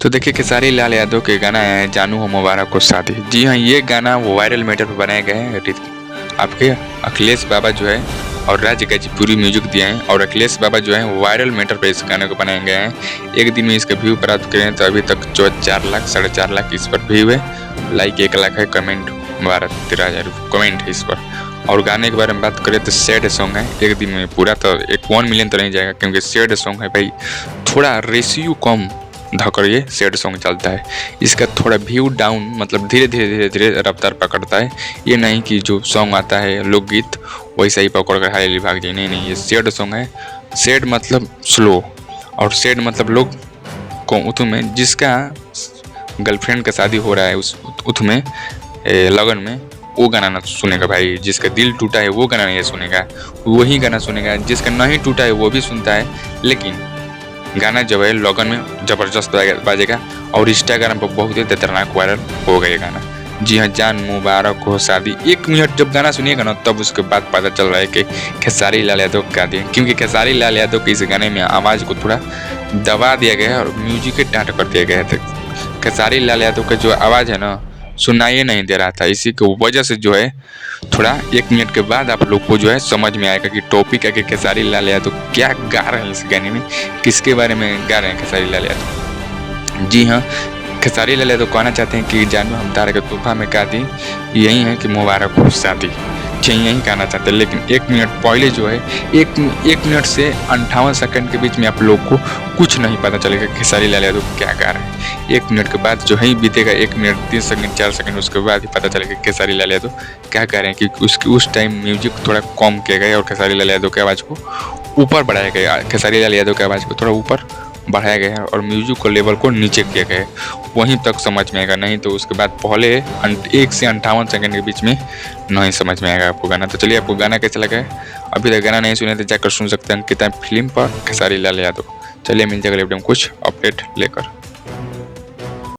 तो देखिए खेसारी लाल यादव के गाना है जानू हो मुबारक हो शादी। जी हाँ, ये गाना वो वायरल मैटर पर बनाए गए हैं। आपके अखिलेश बाबा जो है और राज गाजीपुरी म्यूजिक दिए हैं और अखिलेश बाबा जो है वो वायरल मैटर पर इस गाने को बनाए गए हैं। एक दिन में इसके व्यू प्राप्त करें तो अभी तक जो 4 लाख 4.5 लाख इस पर व्यू है, लाइक 1 लाख है, कमेंट 12-13 हज़ार कमेंट है इस पर। और गाने के बारे में बात करें तो सैड सॉन्ग है। एक दिन में पूरा तो 1 मिलियन तो नहीं जाएगा क्योंकि सैड सॉन्ग है भाई, थोड़ा रेशियो कम धकर ये सैड सॉन्ग चलता है। इसका थोड़ा व्यू डाउन, मतलब धीरे धीरे रफ्तार पकड़ता है। ये नहीं कि जो सॉन्ग आता है लोकगीत वैसा ही पकड़ कर हाईली भाग जाए, नहीं, ये सैड सॉन्ग है। सैड मतलब स्लो और सैड मतलब लोग को उत में जिसका गर्लफ्रेंड का शादी हो रहा है उस उत में लगन में वो गाना ना सुनेगा भाई। जिसका दिल टूटा है वो गाना नहीं सुनेगा, वही गाना सुनेगा। जिसका नहीं टूटा है वो भी सुनता है, लेकिन गाना जब है लगन में ज़बरदस्त बाजेगा और इंस्टाग्राम पर बहुत ही खतरनाक वायरल हो गया गाना। जी हाँ, जान मुबारक हो शादी। 1 मिनट जब गाना सुनिएगा ना तब उसके बाद पता चल रहा है कि खेसारी लाल यादव गा दिए, क्योंकि खेसारी लाल यादव के इस गाने में आवाज़ को थोड़ा दबा दिया गया है और म्यूजिक के डांट कर दिया गया है। खेसारी लाल यादव का जो आवाज़ है ना सुनाई नहीं दे रहा था, इसी की वजह से जो है थोड़ा 1 मिनट के बाद आप लोग को जो है समझ में आएगा कि टॉपिक है कि खेसारी लाल यादव क्या गा रहे हैं इस गाने में, किसके बारे में गा रहे हैं खेसारी लाल यादव। जी हाँ, खेसारी लाल यादव कहना चाहते हैं कि जानू हम तारे के तोहफा में गा दी, यही है कि मुबारक हो शादी, यही कहना चाहते हैं। लेकिन 1 मिनट पहले जो है 1 मिनट से 58 सेकंड के बीच में आप लोग को कुछ नहीं पता चलेगा खेसारी लाल यादव क्या गा रहे हैं। 1 मिनट के बाद जो है बीतेगा 1 मिनट 3 सेकंड 4 सेकंड, उसके बाद ही पता चलेगा खेसारी लाल यादव क्या गा रहे हैं। कि उस टाइम म्यूजिक थोड़ा कम किया गया और खेसारी लाल यादव की आवाज़ को ऊपर बढ़ाया गया। खेसारी लाल यादव की आवाज़ को थोड़ा ऊपर बढ़ाया गया है और म्यूजिक को लेवल को नीचे किया गया है, वहीं तक समझ में आएगा। नहीं तो उसके बाद पहले 1 से 58 सेकंड के बीच में नहीं समझ में आएगा आपको गाना। तो चलिए, आपको गाना कैसा लगा है? अभी तक गाना नहीं सुने तो जाकर सुन सकते हैं अंकिता फिल्म पर खेसारी लाल यादव। चलिए मिल जाएगा एकदम कुछ अपडेट लेकर।